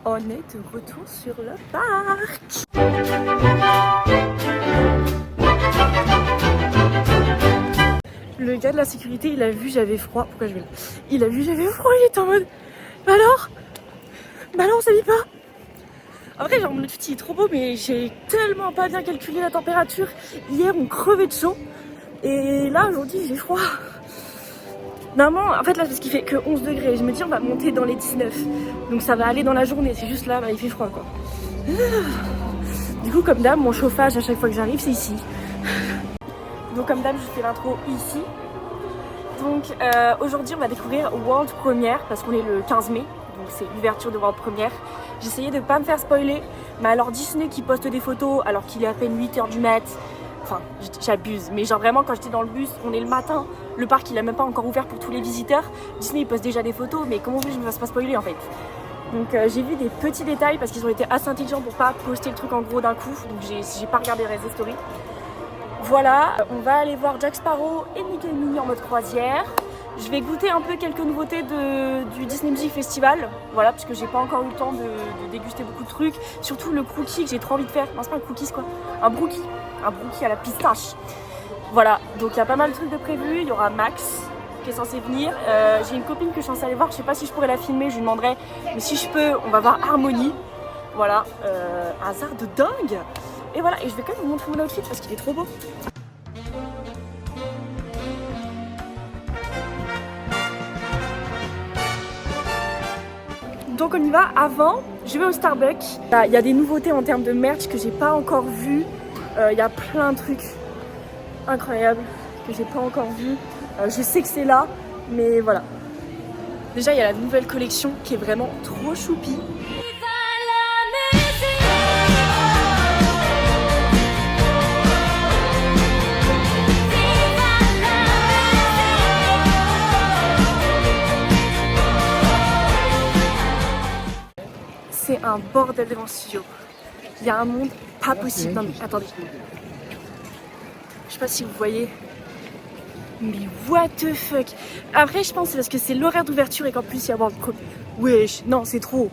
On est de retour sur le parc. Le gars de la sécurité, il a vu j'avais froid. Pourquoi je vais là? Il a vu j'avais froid, il était en mode bah alors? Bah non, on savait pas. En vrai, genre mon outfit il est trop beau, mais j'ai tellement pas bien calculé la température. Hier, on crevait de chaud. Et là, aujourd'hui, j'ai froid. Normalement, en fait, là, parce qu'il fait que 11 degrés. Je me dis, on va monter dans les 19. Donc ça va aller dans la journée. C'est juste là, bah, il fait froid, quoi. Du coup, comme d'hab, mon chauffage, à chaque fois que j'arrive, c'est ici. Donc, comme d'hab, je fais l'intro ici. Donc, aujourd'hui, on va découvrir World Premiere, parce qu'on est le 15 mai. Donc, c'est l'ouverture de World Premiere. J'essayais de pas me faire spoiler. Mais alors, Disney qui poste des photos alors qu'il est à peine 8h du mat'. Enfin, j'abuse, mais genre vraiment quand j'étais dans le bus, on est le matin, le parc il a même pas encore ouvert pour tous les visiteurs. Disney il poste déjà des photos, mais comment je me fasse pas spoiler en fait. Donc j'ai vu des petits détails parce qu'ils ont été assez intelligents pour pas poster le truc en gros d'un coup. Donc j'ai pas regardé les restes des stories. Voilà, on va aller voir Jack Sparrow et Mickey et Minnie en mode croisière. Je vais goûter un peu quelques nouveautés du Disney Music Festival. Voilà, parce que j'ai pas encore eu le temps de déguster beaucoup de trucs. Surtout le crookie que j'ai trop envie de faire. Non, c'est pas un cookie, quoi. Un brookie. Un brookie à la pistache. Voilà, donc il y a pas mal de trucs de prévus. Il y aura Max qui est censé venir. J'ai une copine que je suis censée aller voir. Je sais pas si je pourrais la filmer, je lui demanderai. Mais si je peux, on va voir Harmony. Voilà, hasard de dingue. Et voilà, et je vais quand même vous montrer mon outfit parce qu'il est trop beau. Donc on y va. Avant, je vais au Starbucks. Il y a des nouveautés en termes de merch que j'ai pas encore vu. Il y a plein de trucs incroyables que j'ai pas encore vu. Je sais que c'est là, mais voilà. Déjà, il y a la nouvelle collection qui est vraiment trop choupi. C'est un bordel devant le studio. Il y a un monde pas possible. Non mais attendez. Je sais pas si vous voyez. Mais what the fuck. Après je pense que c'est parce que c'est l'horaire d'ouverture et qu'en plus il y a World Premiere. Wesh, non c'est trop.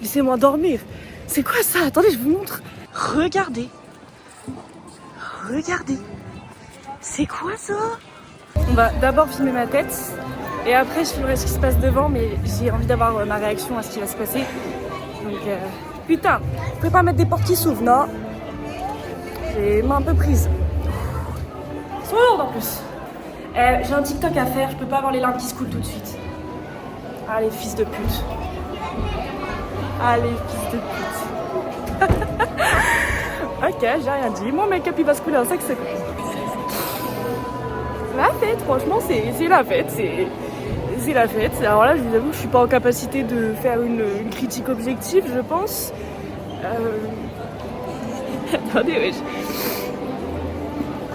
Laissez-moi dormir. C'est quoi ça? Attendez, je vous montre. Regardez. Regardez. C'est quoi ça? On va d'abord filmer ma tête. Et après je filmerai ce qui se passe devant. Mais j'ai envie d'avoir ma réaction à ce qui va se passer. Donc putain, vous pouvez pas mettre des portes qui s'ouvrent, non? J'ai les mains un peu prises. Ils sont lourdes en plus. J'ai un TikTok à faire, je peux pas avoir les larmes qui se coulent tout de suite. Allez, fils de pute. Allez, fils de pute. Ok, j'ai rien dit. Mon make-up il va se couler en 5 secondes. La fête, franchement, c'est la fête. C'est la fête. Alors là, je vous avoue que je suis pas en capacité de faire une critique objective, je pense. Attendez, wesh.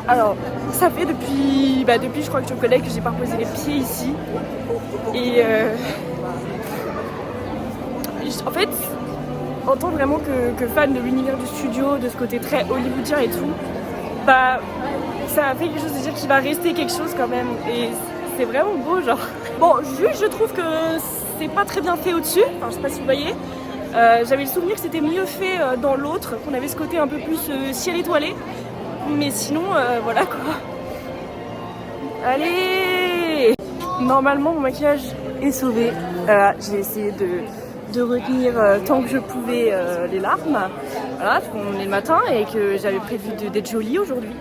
Alors, ça fait depuis je crois que je connais que j'ai pas posé les pieds ici. Et en fait, en tant vraiment que fan de l'univers du studio, de ce côté très hollywoodien et tout, bah ça m'a fait quelque chose de dire qu'il va rester quelque chose quand même. Et c'est vraiment beau, genre. Bon, juste je trouve que c'est pas très bien fait au-dessus. Enfin, je sais pas si vous voyez. J'avais le souvenir que c'était mieux fait dans l'autre, qu'on avait ce côté un peu plus ciel étoilé. Mais sinon, voilà quoi. Allez! Normalement, mon maquillage est sauvé. J'ai essayé de retenir tant que je pouvais les larmes. Voilà, parce qu'on est le matin et que j'avais prévu d'être jolie aujourd'hui.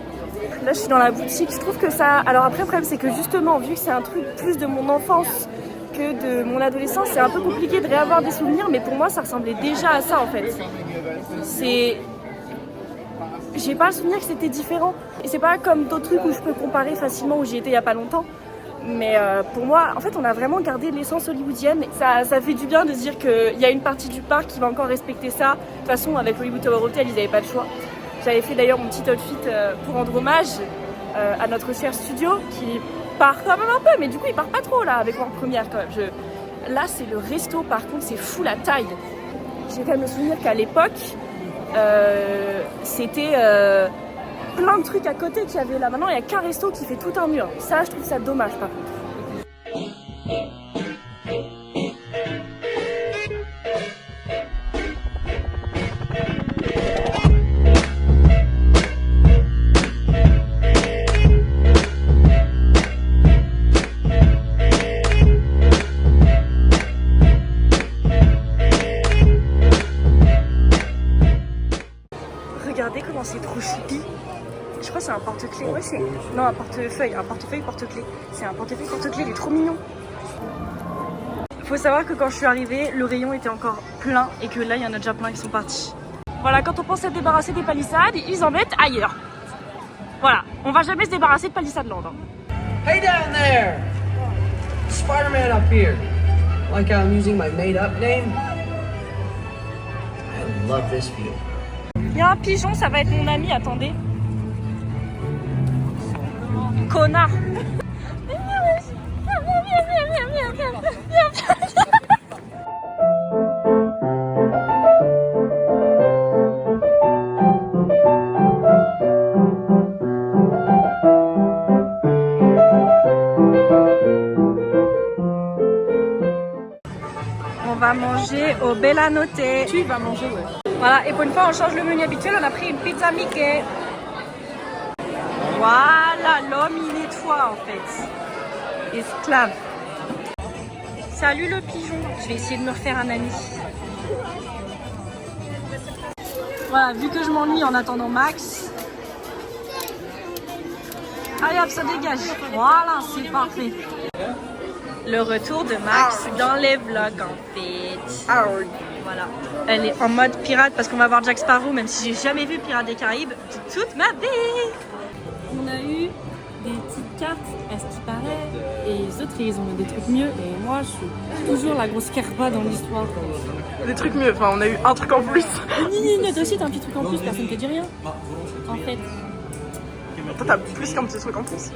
Là, je suis dans la boutique. Je trouve que ça... Alors après, le problème, c'est que justement, vu que c'est un truc plus de mon enfance que de mon adolescence, c'est un peu compliqué de réavoir des souvenirs. Mais pour moi, ça ressemblait déjà à ça, en fait. J'ai pas le souvenir que c'était différent. Et c'est pas comme d'autres trucs où je peux comparer facilement, où j'y étais il y a pas longtemps. Mais pour moi, en fait, on a vraiment gardé l'essence hollywoodienne. Ça fait du bien de se dire qu'il y a une partie du parc qui va encore respecter ça. De toute façon, avec Hollywood Tower Hotel, ils n'avaient pas le choix. J'avais fait d'ailleurs mon petit outfit pour rendre hommage à notre cher studio qui part quand même un peu, mais du coup, il part pas trop là avec World Premiere quand même. Là, c'est le resto, par contre, c'est fou la taille. J'ai quand même le souvenir qu'à l'époque, c'était plein de trucs à côté qu'il y avait là. Maintenant, il n'y a qu'un resto qui fait tout un mur. Ça, je trouve ça dommage par contre. Franchement, c'est trop choupi. Je crois que c'est un porte-clés. Ouais, c'est. Non, un portefeuille. Un portefeuille porte-clés. C'est un portefeuille porte-clés, il est trop mignon. Faut savoir que quand je suis arrivée, le rayon était encore plein et que là, il y en a déjà plein qui sont partis. Voilà, quand on pense à se débarrasser des palissades, ils en mettent ailleurs. Voilà, on va jamais se débarrasser de Palisade Land. Hey down there! Spider-Man up here. Like how I'm using my made-up name? I love this view. Il y a un pigeon, ça va être mon ami, attendez. Connard! On va manger au Bella Notte. Tu vas manger, ouais. Voilà, et pour une fois, on change le menu habituel. On a pris une pizza Mickey. Voilà, l'homme, il nettoie en fait. Esclave. Salut le pigeon. Je vais essayer de me refaire un ami. Voilà, vu que je m'ennuie en attendant Max. Allez hop, ça dégage. Voilà, c'est parfait. Le retour de Max dans les vlogs en fait. Voilà. Elle est en mode pirate parce qu'on va voir Jack Sparrow, même si j'ai jamais vu Pirates des Caraïbes de toute ma vie. On a eu des petites cartes, à ce qui paraît, et les autres ils ont eu des trucs mieux, et moi je suis toujours la grosse carpa dans l'histoire. Des trucs mieux, enfin on a eu un truc en plus. Toi aussi t'as un petit truc en plus, personne te dit rien. En fait. Toi t'as plus qu'un petit truc en plus.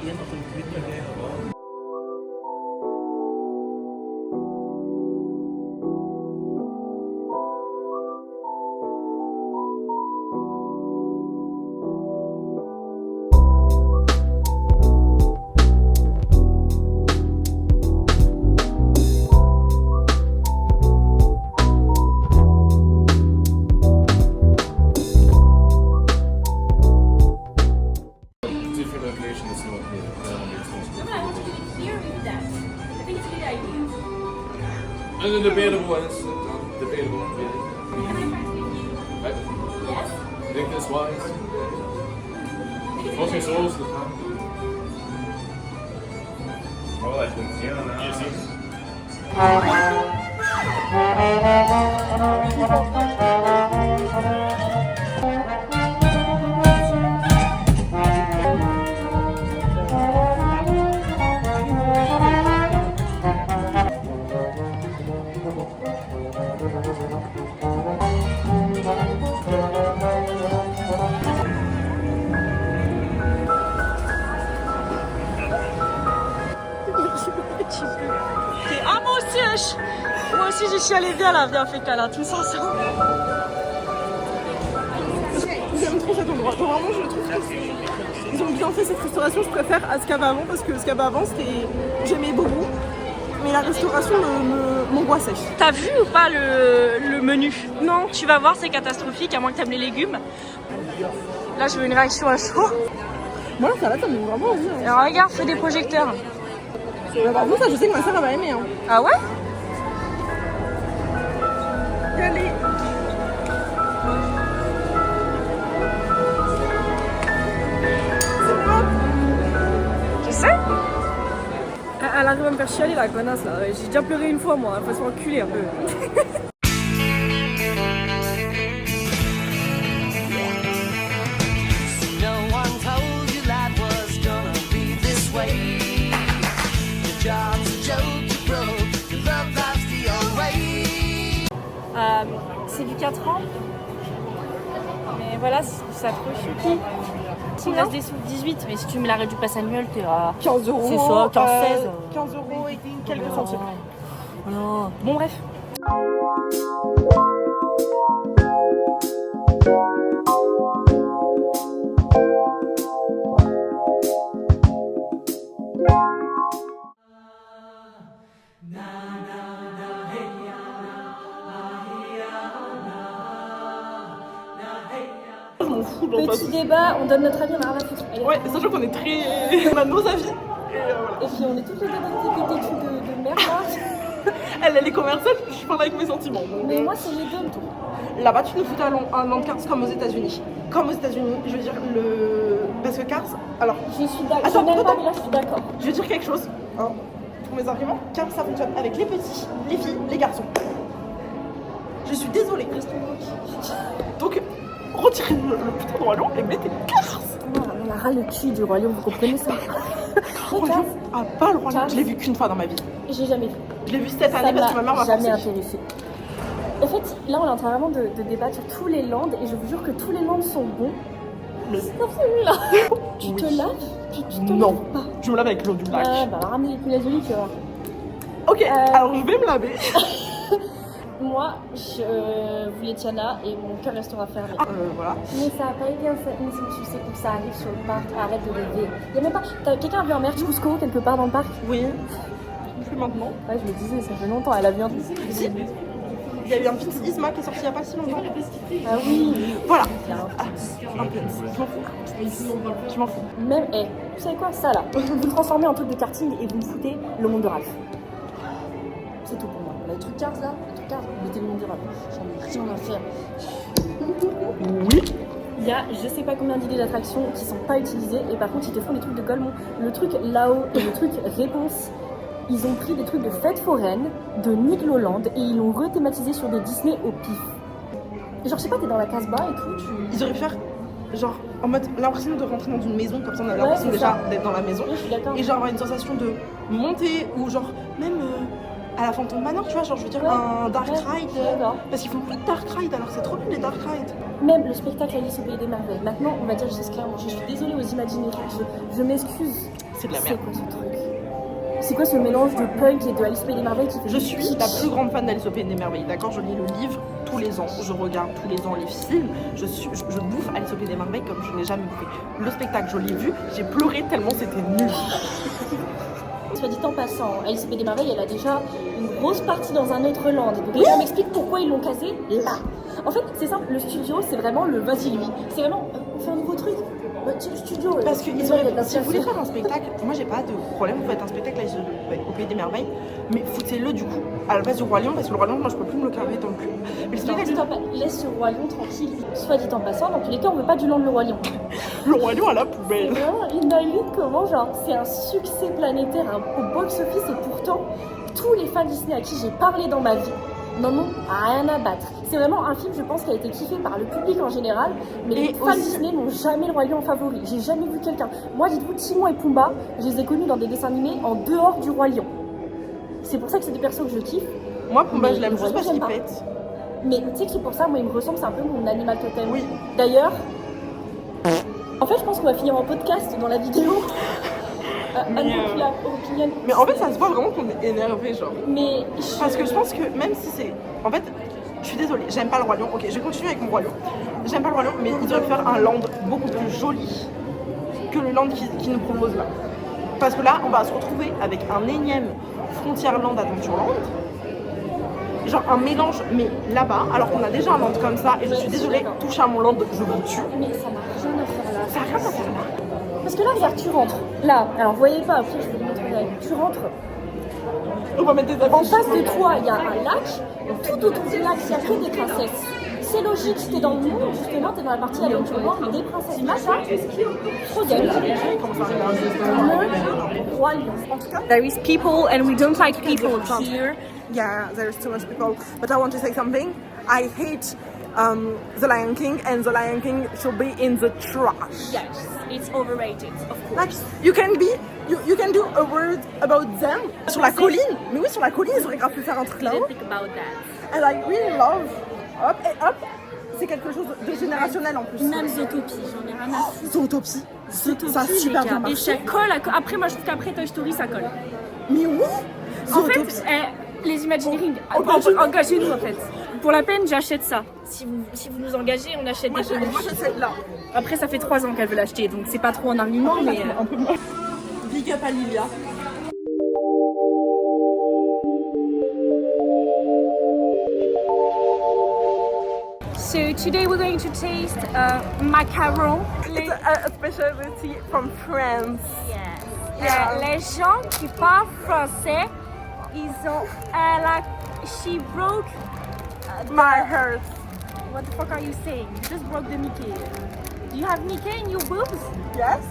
And the debatable is debatable. Right? Yes. Think this wise. Most souls. Oh, I didn't see it. Yes, yes. Ah moi aussi j'ai chialé, viens là, viens, fais câlin tous ensemble. J'aime trop cet endroit. Vraiment, je trouve qu'ils ont bien fait cette restauration. Je préfère à ce qu'il y avait avant parce que ce qu'il y avait avant, c'était. J'aimais beaucoup. Mais la restauration m'angoissait. T'as vu ou pas le menu? Non. Tu vas voir, c'est catastrophique, à moins que t'aimes les légumes. Là, je veux une réaction à chaud. Moi, ça va, ça me donne vraiment envie. Hein. Alors regarde, fais des projecteurs. Par contre, ça, je sais que ma soeur va aimer. Hein. Ah ouais? Allez. Je sais. Elle arrive à me faire chialer la connasse là. J'ai déjà pleuré une fois moi, elle faut se enculer un peu. C'est du 4 ans. Mais voilà, ça trop choupi. Il me reste des sous 18, mais si tu me l'arrêtes du pass annuel, t'es à 15 euros. C'est ça, 15-16. 15 euros et quelques centimes. Voilà. Bon, bref. Petit débat, on donne notre avis, on a rien à foutre. Allez. Ouais, sachant qu'on est très. On a nos avis. Et puis on est toutes les deux dans des têtus de merde là. Elle est commerciale, je parle avec mes sentiments. Mais moi, c'est les deux. Là-bas, tu nous foutais un land Cars comme aux États-Unis. Comme aux États-Unis, je veux dire, parce que Cars. Alors, Je suis d'accord. Attends, Je n'aime pas, attends. mais là, je suis d'accord. je veux dire quelque chose. Hein, pour mes arguments, Cars, ça fonctionne avec les petits, les filles, les garçons. Je suis désolée. Donc, retirez le putain de Roi Lion et mettez Cars. On a ras le cul du Roi Lion, vous comprenez ça? Roi Lion, ah, pas le Roi Lion. Je l'ai vu qu'une fois dans ma vie. J'ai jamais vu. Je l'ai vu cette Ça année parce que ma mère m'a m'a jamais forcé. intéressé. En fait, là, on est en train vraiment de débattre sur tous les lands et je vous jure que tous les lands sont bons. Le- Sauf celui-là. Tu te Oui. laves? Tu te Non, laves pas? je me lave avec l'eau du lac. Ouais, bah, ramener les punaises de lit, tu vois. Ok, alors je vais me laver. Moi, je voulais Tiana et mon cœur restera fermé. Voilà. Mais ça a pas été un tu sais que ça arrive sur le parc, arrête de rêver. Y'a même pas. Quelqu'un a vu un merch Cusco quelque part dans le parc? Oui. Plus maintenant. Ouais, je me disais, ça fait longtemps, elle a vu un truc. Si. Il y a eu un petit Isma qui est sorti il y a pas si longtemps. Ah oui. Voilà. Un peu. Je m'en fous. Je m'en fous. Même, vous savez quoi, ça là, vous le transformez en truc de karting et vous me foutez le monde de Ralph. C'est tout pour moi. Les trucs Cars là, les trucs Cars, vous mettez le monde de Ralph. J'en ai rien à faire. Oui. Il y a je sais pas combien d'idées d'attractions qui sont pas utilisées et par contre ils te font des trucs de Golemont. Le truc là-haut et le truc réponse, ils ont pris des trucs de fête foraine, de Nigloland et ils l'ont rethématisé sur des Disney au pif. Genre je sais pas, t'es dans la Casbah et tout, Ils auraient pu faire genre en mode l'impression de rentrer dans une maison comme ça on a Ouais, l'impression c'est déjà ça. d'être dans la maison Oui, je suis d'accord. et genre avoir une sensation de monter ou genre même à la Phantom Manor tu vois genre je veux dire Ouais. un dark Ouais, ride je suis d'accord. parce qu'ils font plus de dark ride alors c'est trop bien les dark rides. Même le spectacle Alice au Pays des Merveilles. Maintenant, on va dire juste clairement, je suis désolée aux Imagineers, je m'excuse. C'est de la C'est merde. quoi ce truc? C'est quoi ce mélange de punk et de Alice au Pays des Merveilles qui fait Je du suis kitsch? la plus grande fan d'Alice au Pays des Merveilles, d'accord? Je lis le livre tous les ans, je regarde tous les ans les films, je bouffe Alice au Pays des Merveilles comme je n'ai jamais bouffé. Le spectacle, je l'ai vu, j'ai pleuré tellement c'était nul. Soit dit en passant, Alice au Pays des Merveilles, elle a déjà une grosse partie dans un autre land. Donc les gens m'expliquent pourquoi ils l'ont casé là. En fait, c'est simple, le studio, c'est vraiment le vas-y lui. C'est vraiment, on fait un nouveau truc. Bah, le studio, Parce que désolé, il y a de la si vous place. voulez faire un spectacle, moi j'ai pas de problème, vous faites un spectacle Alice au Pays des Merveilles, mais foutez-le du coup à la place du Roi Lion, parce que le Roi Lion, moi je peux plus me le carrer dans le cul. Mais le Non, spectacle, laisse le Roi Lion tranquille. Soit dit en passant, dans tous les cas, on veut pas du land le Roi Lion. le Roi Lion à la C'est poubelle. vraiment une dinguerie comment genre c'est un succès planétaire au box-office et pourtant tous les fans Disney à qui j'ai parlé dans ma vie n'en ont rien à battre. C'est vraiment un film je pense qui a été kiffé par le public en général mais Et les fans aussi- Disney n'ont jamais le Roi Lion en favori. J'ai jamais vu quelqu'un. Moi dites-vous Timon et Pumba, je les ai connus dans des dessins animés en dehors du Roi Lion. C'est pour ça que c'est des persos que je kiffe. Moi Pumba Mais je l'aime le Roi juste Lion, parce qu'il j'aime pas. pète. Mais tu sais que c'est pour ça moi il me ressemble, c'est un peu mon animal totem. Oui. D'ailleurs, en fait je pense qu'on va finir en podcast dans la vidéo. Opinion. Mais en fait ça se voit vraiment qu'on est énervé genre. Mais Parce que je pense que même si c'est... En fait, je suis désolée, j'aime pas le Roi Lion. Ok, je vais continuer avec mon Roi Lion. J'aime pas le Roi Lion, mais ils auraient pu faire un land beaucoup plus joli que le land qu'ils nous proposent là. Parce que là, on va se retrouver avec un énième Frontierland Adventureland. Genre un mélange, mais là-bas, alors qu'on a déjà un land comme ça, et je suis désolée, touche à mon land, je vous tue. Mais ça n'a rien à faire là. Ça a rien à faire là. Parce que là, regarde, tu rentres. Là, alors vous voyez pas, après je vais vous montrer là. Tu rentres. On va mettre des En affiches. face de toi, il y a un lac. Tout autour du lac, il n'y a que des princesses. C'est logique, t'es dans le monde, justement, t'es dans la partie Adventureland, des princesses. Là, ça, trop bien. Le Roi Lion. En tout cas, There is people and we don't like people here. Yeah, there's too much people. But I want to say something. I hate The Lion King, and The Lion King should be in the trash. Yes, it's overrated, of course. Like, you can do a word about them. Sur la colline. Mais oui, sur la colline, ils auraient grave pu faire un truc là-haut. Think about that. And I really love. Hop, et hop. C'est quelque chose de générationnel en plus. Même Zootopie, j'en ai rien à foutre. Zootopie. Zootopie, Ça a super les bien gars. Et marché. ça colle. Après, moi, je trouve qu'après Toy Story, ça colle. Mais oui. En Zootopie. fait, les Imagineering, Engagez-nous. engagez-nous en fait. Pour la peine, j'achète ça. Si vous nous engagez, on achète Moi, des j'ai peluches. celle-là. Après, ça fait 3 ans qu'elle veut l'acheter, donc c'est pas trop un argument, mais... Un peu moche. Big up à Lilia. So today we're going to taste macaron. It's a specialty from France. Les gens qui parlent français, she broke My heart. what the fuck are you saying? You just broke the Mickey. Do you have Mickey in your boobs? Yes.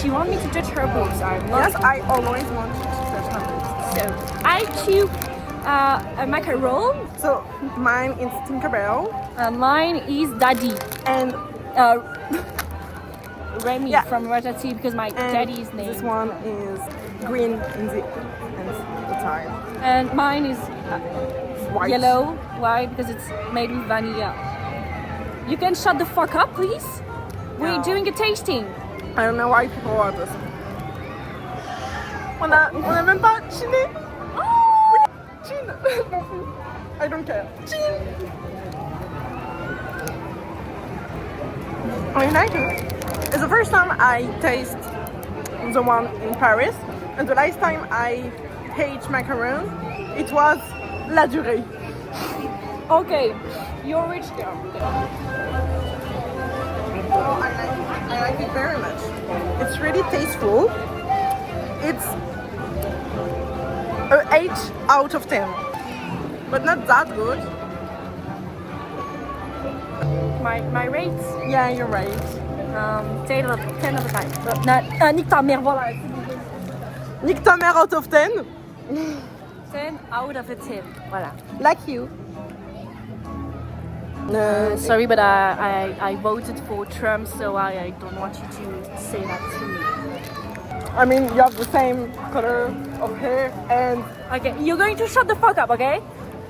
She wants me to touch her boobs. Yes, I always want you to touch my boobs. So I choose a macaron. So mine is Tinkerbell Mine is Daddy. and Remy Yeah. from Ratatouille because my daddy's name. this one is green in the time. And mine is White. yellow. Why? Because it's made with vanilla. You can shut the fuck up, please. We're No. doing a tasting. I don't know why people want this. On a même pas chiné. Chin. Je m'en fous. I don't care. Chin. I like it. It's the first time I taste the one in Paris, and the last time I ate macaron, it was La Durée. Okay, you're a rich girl. Oh, I like it very much. It's really tasteful. It's an 8 out of 10, but not that good. My rates, Yeah, you're right. 10 out of 5. Nique ta mère, voilà. Nique ta mère out of 10. 10 out of 10. Voilà. Like you. Sorry, but I voted for Trump, so I don't want you to say that to me. I mean, you have the same color of hair and Okay, you're going to shut the fuck up, okay?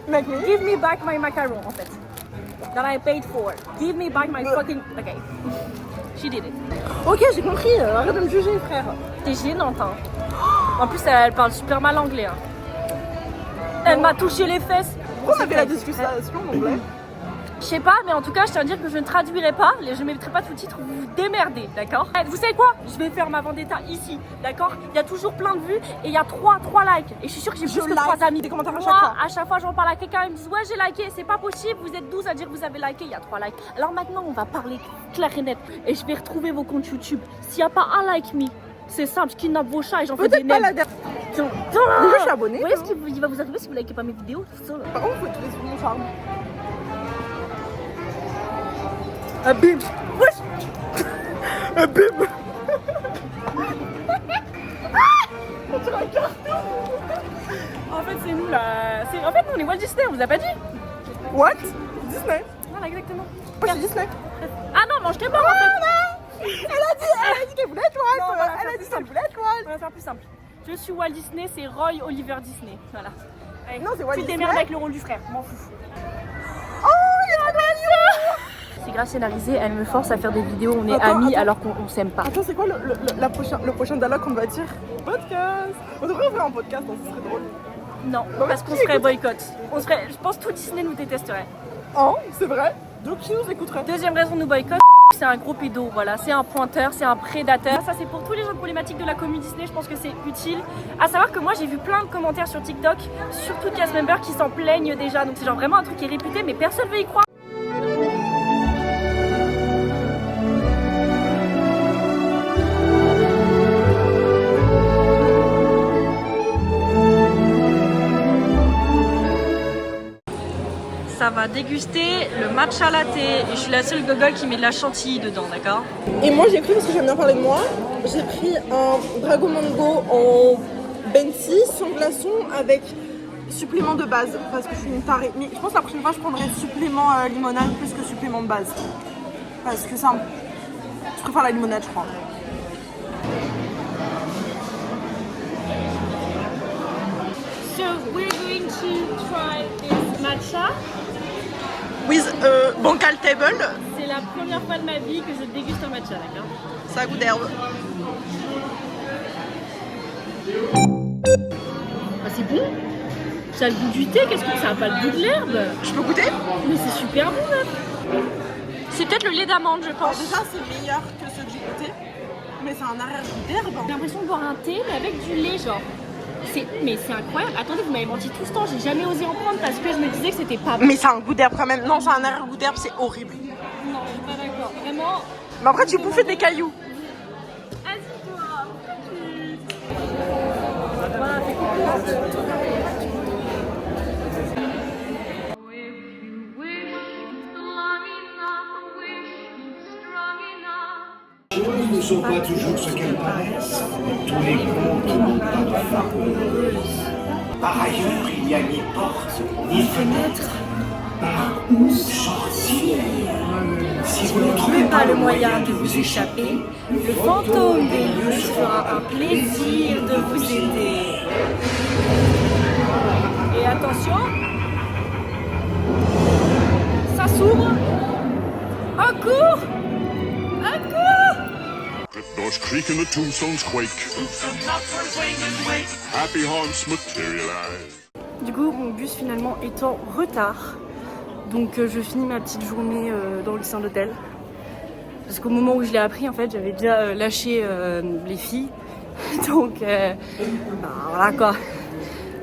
make me. Give me back my macaron, en fait. That I paid for. Give me back my fucking... Okay. She did it. Ok, j'ai compris. Arrête de me juger, frère. T'es gênante, hein. En plus, elle parle super mal anglais, hein. Elle m'a touché les fesses. Pourquoi on avait la discussion en anglais? Je sais pas, mais en tout cas, je tiens à dire que je ne traduirai pas, je ne mettrai pas tout le titre, vous vous démerdez, d'accord? Vous savez quoi? Je vais faire ma vendetta ici, d'accord? Il y a toujours plein de vues et il y a 3 likes. Et je suis sûre que j'ai plus que 3 amis. des commentaires à chaque Moi, fois. à chaque fois, j'en parle à quelqu'un, ils me disent ouais, j'ai liké, c'est pas possible, vous êtes 12 à dire que vous avez liké, il y a 3 likes. Alors maintenant, on va parler clair et net et je vais retrouver vos comptes YouTube. S'il n'y a pas un like me, c'est simple, je kidnappe vos chats et j'en fais des Peut-être pas la nems. dernière. Déjà, Déjà, je suis abonnée. Vous voyez ce qui va vous arriver si vous likez pas mes vidéos, tout ça là. Par contre, faut utiliser mon charme. Un bim. Wesh. Un bim. On dirait un carton. En fait, c'est nous là. En fait, nous on est Walt Disney, on vous a pas dit? What? Disney. Voilà, exactement. Moi, je suis Disney. Ah non, mange tes bords en fait. Elle a dit qu'elle voulait être Walt. Non, voilà, Elle a c'est dit plus qu'elle voulait être Walt. On va faire plus simple. Je suis Walt Disney, c'est Roy Oliver Disney. Voilà. Allez, Non, c'est Walt tu te Disney. démerdes avec le rôle du frère, m'en fous. Oh, il est trop mignon. C'est grâce scénarisé, elle me force à faire des vidéos, on est Attends, amis attends. alors qu'on s'aime pas. Attends, c'est quoi le prochain dialogue qu'on va dire? Podcast. On devrait ouvrir un podcast, donc ce serait drôle. Non, Bah, parce qu'on qui serait écoute? boycott. Je pense tout Disney nous détesterait. Oh, c'est vrai. Donc qui nous écouterait? Deuxième raison de nous boycott, c'est un gros pédo, voilà, c'est un pointeur, c'est un prédateur. Ça c'est pour tous les gens problématiques de la commune Disney, je pense que c'est utile. À savoir que moi j'ai vu plein de commentaires sur TikTok, surtout de cast members qui s'en plaignent déjà, donc c'est genre vraiment un truc qui est réputé mais personne veut y croire. Ça va déguster le matcha latte et je suis la seule gogole qui met de la chantilly dedans, d'accord? Et moi j'ai pris, parce que j'aime bien parler de moi, j'ai pris un Dragon Mango en Benty sans glaçon avec supplément de base parce que je suis une tarée. Mais je pense que la prochaine fois je prendrai supplément limonade plus que supplément de base. Parce que ça, je préfère la limonade je crois. So we're going to try this matcha. With bancal table, C'est la première fois de ma vie que je déguste un matcha, d'accord? ça a goût d'herbe. Ah, c'est bon. Ça a le goût du thé, qu'est-ce que ça a pas le goût de l'herbe? Je peux goûter? Mais c'est super bon, meuf. C'est peut-être le lait d'amande, je Alors pense. déjà c'est meilleur que ceux que j'ai goûté, mais c'est un arrière-goût d'herbe. J'ai l'impression de boire un thé, mais avec du lait, genre. Mais c'est incroyable. Attendez, vous m'avez menti tout ce temps. J'ai jamais osé en prendre parce que je me disais que c'était pas bon. Mais c'est un goût d'herbe quand même. Non, c'est un arrière-goût d'herbe, c'est horrible. Non, je suis pas d'accord. Vraiment. Mais après tu bouffais des cailloux. Assis-toi. Les choses ne sont pas toujours ce qu'elles paraissent. Tous les contes n'ont pas de fin. Par ailleurs, il n'y a ni porte, ni fenêtre, par où sortir. Si vous ne trouvez pas le moyen de vous échapper, Le fantôme des Luges fera un plaisir de vous aider. Et attention, ça s'ouvre. Un cours. Doors creak and the tombstones quake. Happy haunts materialize. Du coup, mon bus finalement est en retard. Donc je finis ma petite journée dans le lycée d'hôtel. Parce qu'au moment où je l'ai appris, en fait, j'avais déjà lâché les filles. Donc voilà quoi.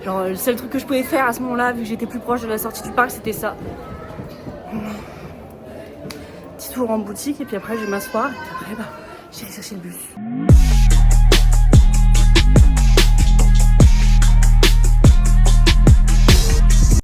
Genre le seul truc que je pouvais faire à ce moment-là, vu que j'étais plus proche de la sortie du parc, c'était ça. Petit tour en boutique et puis après je vais m'asseoir et puis après j'irai chercher le bus.